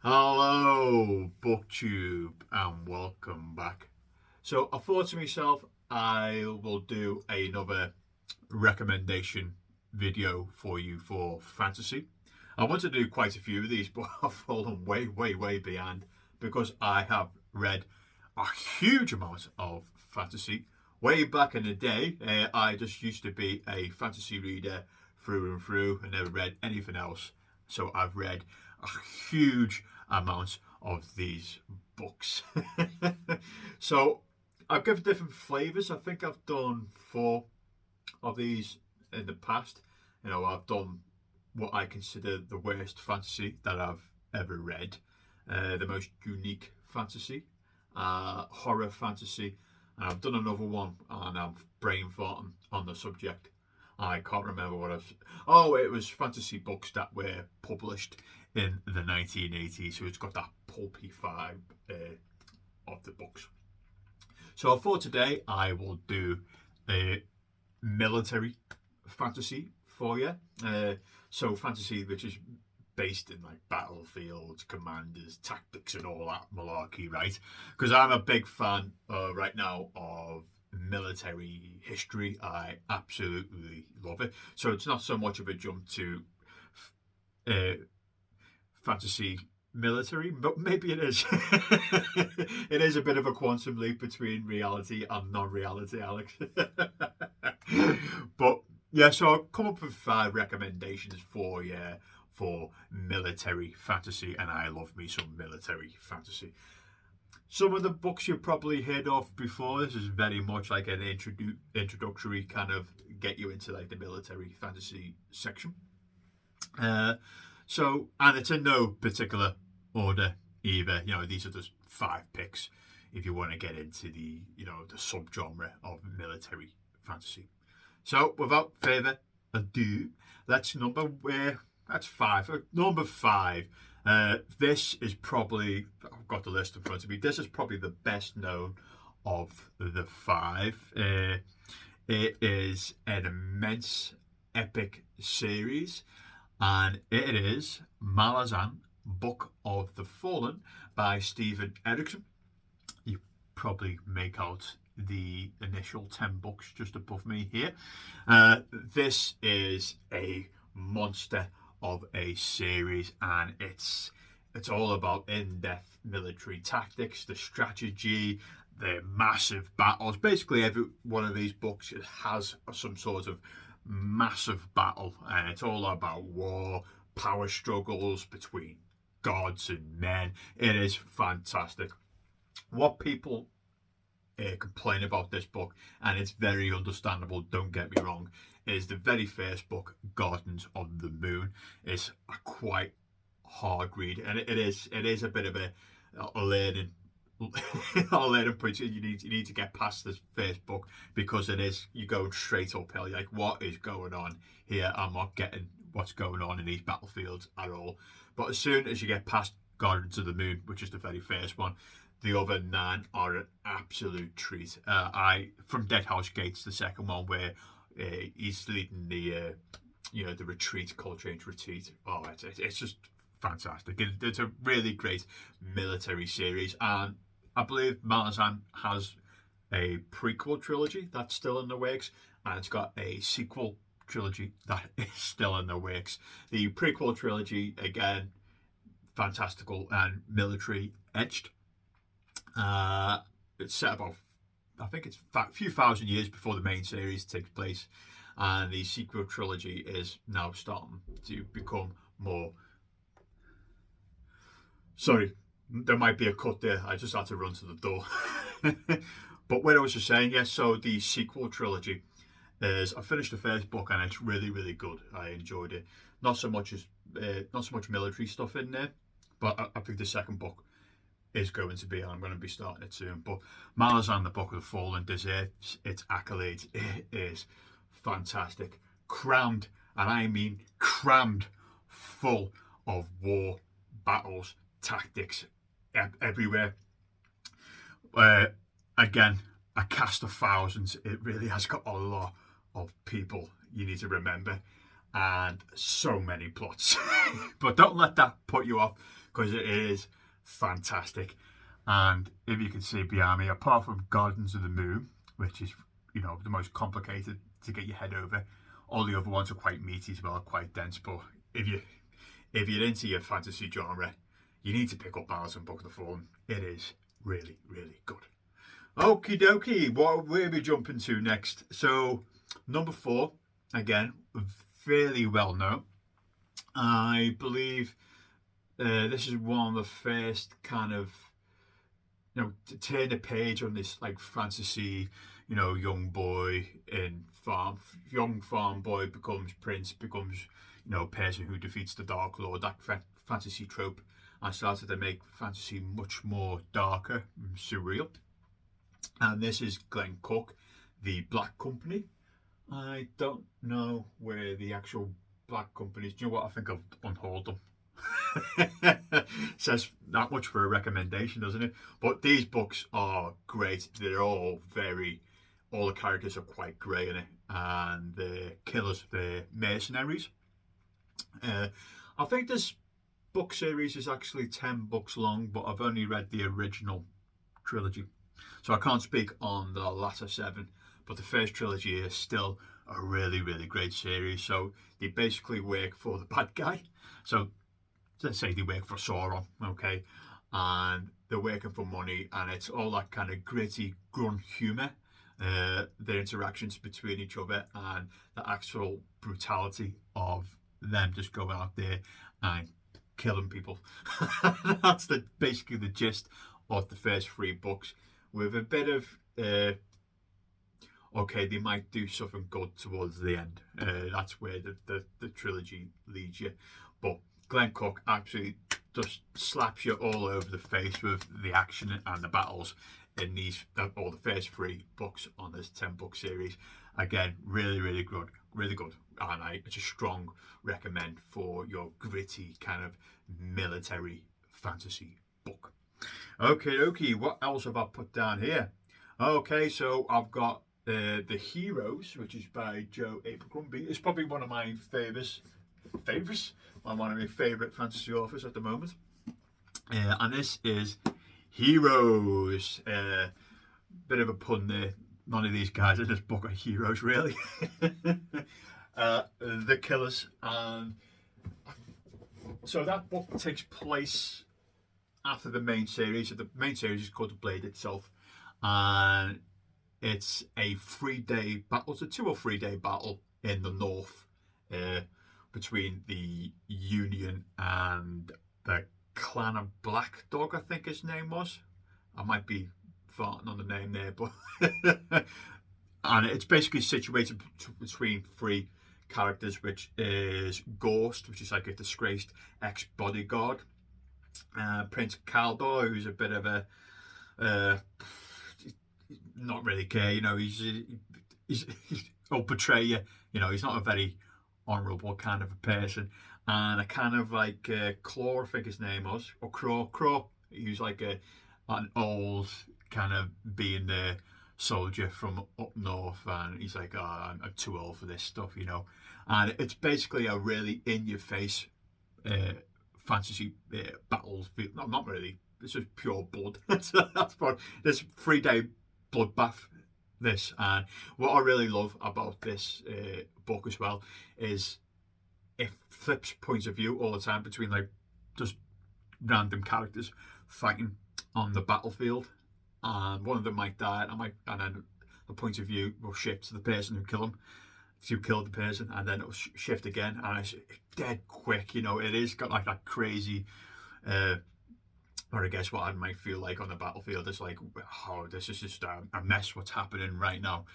Hello, BookTube, and welcome back. So I thought to myself, I will do another recommendation video for you for fantasy. I want to do quite a few of these, but I've fallen way behind because I have read a huge amount of fantasy. Way back in the day, I just used to be a fantasy reader through and through and never read anything else. So I've read a huge amount of these books. So I've given different flavors. I think I've done 4 of these in the past. I've done what I consider the worst fantasy that I've ever read, the most unique fantasy, horror fantasy, and I've done another one, and I'm brain farting on the subject. I can't remember what I've. Oh, it was fantasy books that were published in the 1980s, so it's got that pulpy vibe of the books. So for today, I will do a military fantasy for you. So fantasy which is based in like battlefields, commanders, tactics, and all that malarkey, right? Because I'm a big fan right now of military history. I absolutely love it. So it's not so much of a jump to uh, fantasy military, but maybe it is. It is a bit of a quantum leap between reality and non-reality, Alex. But yeah, so I'll come up with 5 recommendations for you for military fantasy, and I love me some military fantasy. Some of the books you've probably heard of before. This is very much like an introductory kind of get you into like the military fantasy section. And it's in no particular order either. These are just 5 picks if you want to get into the subgenre of military fantasy. So without further ado, that's 5. Number 5. This is probably, I've got the list in front of me. This is probably the best known of the 5. It is an immense epic series, and it is Malazan, Book of the Fallen by Stephen Erickson. You probably make out the initial 10 books just above me here. This is a monster of a series, and it's all about in-depth military tactics, the strategy, the massive battles. Basically, every one of these books has some sort of massive battle, and it's all about war, power struggles between gods and men. It is fantastic. What people complain about this book, and it's very understandable, don't get me wrong, is the very first book, Gardens of the Moon, is a quite hard read, and it is a bit of a learning point. You need to get past this first book because you're going straight uphill. You're like, what is going on here? I'm not getting what's going on in these battlefields at all. But as soon as you get past Gardens of the Moon, which is the very first one, the other 9 are an absolute treat. From Deadhouse Gates, the second one, where he's leading the retreat, Color Change retreat. Oh, it's just fantastic. It's a really great military series, and I believe Malazan has a prequel trilogy that's still in the works, and it's got a sequel trilogy that is still in the works. The prequel trilogy, again, fantastical and military edged. It's set about, I think it's a few thousand years before the main series takes place, and the sequel trilogy is now starting to become more. Sorry, there might be a cut there. I just had to run to the door. But what I was just saying, yes. So the sequel trilogy is, I finished the first book, and it's really good. I enjoyed it. Not so much military stuff in there, but I think the second book is going to be, and I'm going to be starting it soon. But Malazan, the Book of the Fallen, deserves its accolades. It is fantastic, crammed, and I mean crammed, full of war, battles, tactics everywhere. Again, a cast of thousands. It really has got a lot of people you need to remember, and so many plots. But don't let that put you off, because it is fantastic. And if you can see behind me, apart from Gardens of the Moon, which is, you know, the most complicated to get your head over, all the other ones are quite meaty as well, quite dense. But if you're into your fantasy genre, you need to pick up Malazan Book of the Fallen. It is really, really good. Okie dokie, what will we jumping to next? So, number 4, again, fairly well known. I believe this is one of the first kind of, you know, to turn the page on this like fantasy, you know, young farm boy becomes prince, becomes, you know, person who defeats the Dark Lord, that fantasy trope. I started to make fantasy much more darker and surreal. And this is Glenn Cook, the Black Company. I don't know where the actual Black Company is. Do you know what? I think I've unhauled them. Says that much for a recommendation, doesn't it? But these books are great. They're all the characters are quite grey in it. And the killers, the mercenaries. I think this book series is actually 10 books long, but I've only read the original trilogy. So I can't speak on the latter 7, but the first trilogy is still a really, really great series. So they basically work for the bad guy. So let's say they work for Sauron, okay? And they're working for money, and it's all that kind of gritty, grunt humour, their interactions between each other, and the actual brutality of them just going out there and killing people. That's basically the gist of the first 3 books, with a bit of okay, they might do something good towards the end. That's where the trilogy leads you. But Glenn Cook absolutely just slaps you all over the face with the action and the battles in all the first 3 books on this 10-book series. Again, really, really good, really good. And it's a strong recommend for your gritty kind of military fantasy book. Okay, what else have I put down here? Okay, so I've got The Heroes, which is by Joe Abercrombie. It's probably one of my favourites. One of my favourite fantasy authors at the moment. And this is Heroes. Bit of a pun there. None of these guys in this book are heroes, really. The Killers. And so that book takes place after the main series. So the main series is called The Blade itself. And it's a 3-day battle. It's a 2 or 3 day battle in the north between the Union and the Clan of Black Dog, I think his name was. I might be farting on the name there, but and it's basically situated between 3 characters, which is Ghost, which is like a disgraced ex-bodyguard, Prince Caldor, who's a bit of a not really care, you know, he'll betray you, you know, he's not a very honourable kind of a person, and a kind of like Claw, I think his name was, or Crow, he was like an old kind of being the soldier from up north, and he's like, oh, I'm too old for this stuff, you know. And it's basically a really in-your-face fantasy battles. Not really. It's just pure blood. That's what this 3-day bloodbath. This, and what I really love about this book as well is it flips points of view all the time between like just random characters fighting on the battlefield, and one of them might die, and then the point of view will shift to the person who killed the person, and then it'll shift again, and it's dead quick. You know, it is got like that crazy. Or I guess what I might feel like on the battlefield is like, oh, this is just a mess. What's happening right now?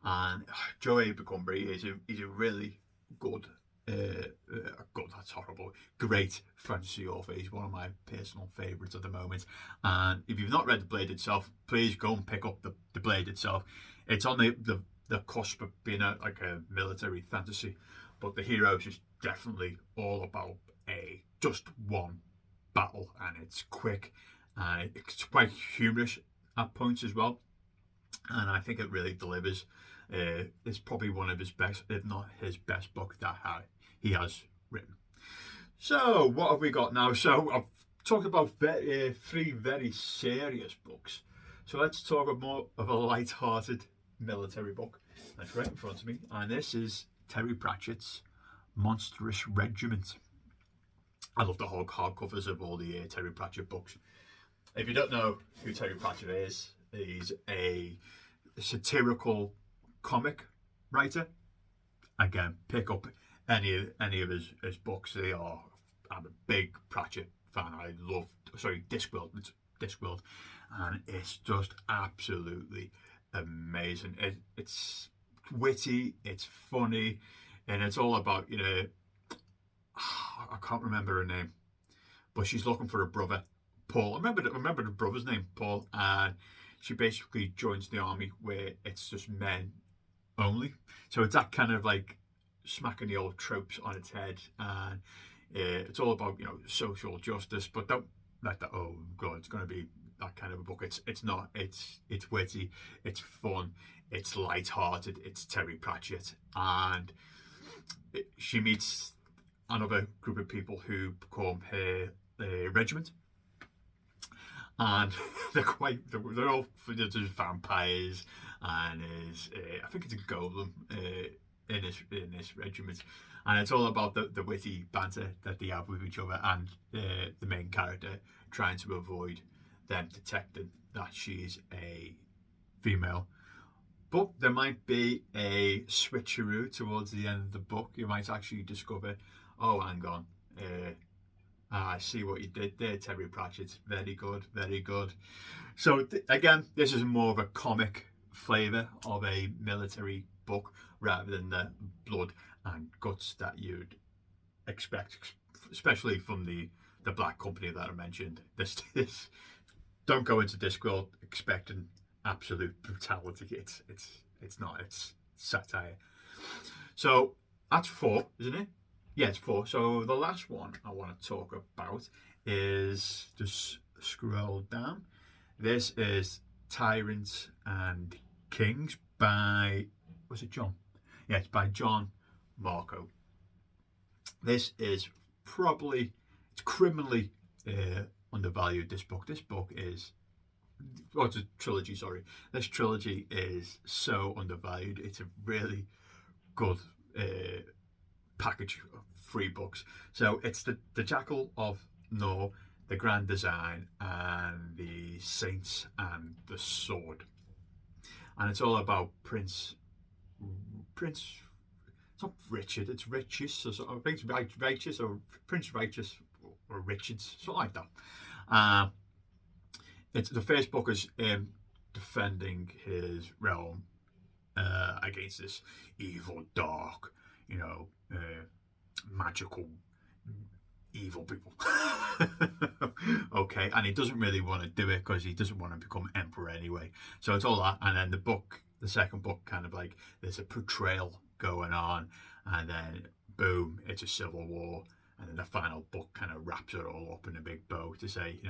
And Joe Abercrombie is a really good. That's horrible. Great fantasy author. He's one of my personal favourites at the moment. And if you've not read The Blade itself, please go and pick up the Blade itself. It's on the cusp of being like a military fantasy, but The Heroes is definitely all about just one battle, and it's quick, and it's quite humorous at points as well. And I think it really delivers. It's probably one of his best, if not his best book that he has written. So what have we got now? So I've talked about three very serious books. So let's talk about more of a light-hearted military book. That's right in front of me. And this is Terry Pratchett's Monstrous Regiment. I love the hardcovers of all the Terry Pratchett books. If you don't know who Terry Pratchett is, he's a satirical comic writer. Again, pick up any of his books. I'm a big Pratchett fan. I love Discworld. It's Discworld, and it's just absolutely amazing. It's witty, it's funny, and it's all about I can't remember her name, but she's looking for a brother, Paul. I remember the brother's name, Paul, and she basically joins the army where it's just men only. So it's that kind of like smacking the old tropes on its head, and it's all about social justice. But don't let that. Oh God, it's going to be that kind of a book. It's not. It's witty. It's fun. It's light-hearted. It's Terry Pratchett, and she meets another group of people who become her regiment. And they're all there's vampires, and I think it's a golem in this regiment, and it's all about the witty banter that they have with each other, and the main character trying to avoid them detecting that she's a female. But there might be a switcheroo towards the end of the book. You might actually discover, oh, hang on, I see what you did there, Terry Pratchett. Very good, very good. So again, this is more of a comic flavour of a military book rather than the blood and guts that you'd expect, especially from the Black Company that I mentioned. This don't go into Discworld expecting absolute brutality. It's not. It's satire. So that's 4, isn't it? Yeah, it's 4. So the last one I want to talk about is, just scroll down. This is Tyrants and Kings by, was it John? Yeah, it's by John Marco. This is it's criminally undervalued, this book. This book is, it's a trilogy, sorry. This trilogy is so undervalued. It's a really good package of 3 books. So it's the Jackal of Nor, the Grand Design, and the Saints and the Sword. And it's all about Prince. It's not Richard. It's Richus. I think it's Righteous or Prince Righteous or Richards, something like that. It's the first book is him defending his realm against this evil, dark, magical, evil people. Okay, and he doesn't really want to do it because he doesn't want to become emperor anyway. So it's all that, and then the second book, kind of like there's a portrayal going on, and then boom, it's a civil war, and then the final book kind of wraps it all up in a big bow to say,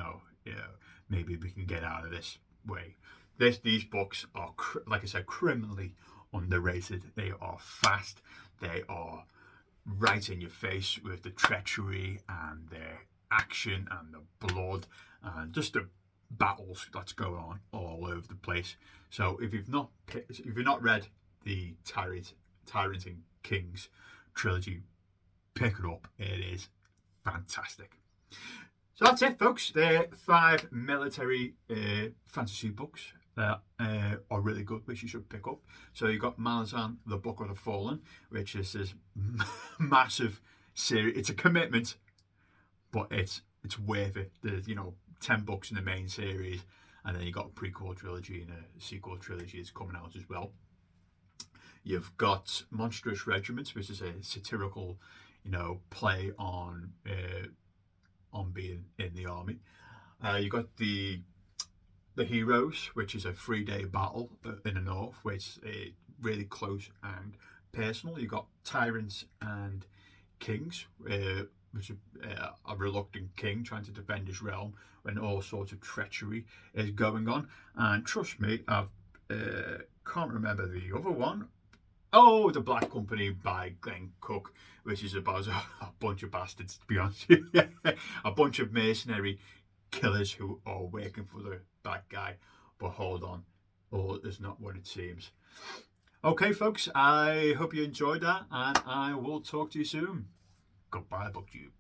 maybe we can get out of this way. These books are, like I said, criminally underrated. They are fast. They are right in your face with the treachery and the action and the blood and just the battles that's going on all over the place. So if you've not read the Tyrants and Kings trilogy, pick it up. It is fantastic. So that's it, folks. They're 5 military fantasy books that are really good, which you should pick up. So you've got Malazan, the Book of the Fallen, which is this massive series. It's a commitment, but it's worth it. There's 10 books in the main series, and then you got a prequel trilogy and a sequel trilogy is coming out as well. You've got Monstrous Regiment, which is a satirical, play on being in the army. You got the Heroes, which is a 3-day battle in the north, which is really close and personal. You got Tyrants and Kings, which is a reluctant king trying to defend his realm when all sorts of treachery is going on. And trust me, I can't remember the other one. Oh, The Black Company by Glenn Cook, which is about a bunch of bastards, to be honest with you. A bunch of mercenary killers who are working for the bad guy. But hold on, all is not what it seems. Okay, folks, I hope you enjoyed that, and I will talk to you soon. Goodbye, BookTube.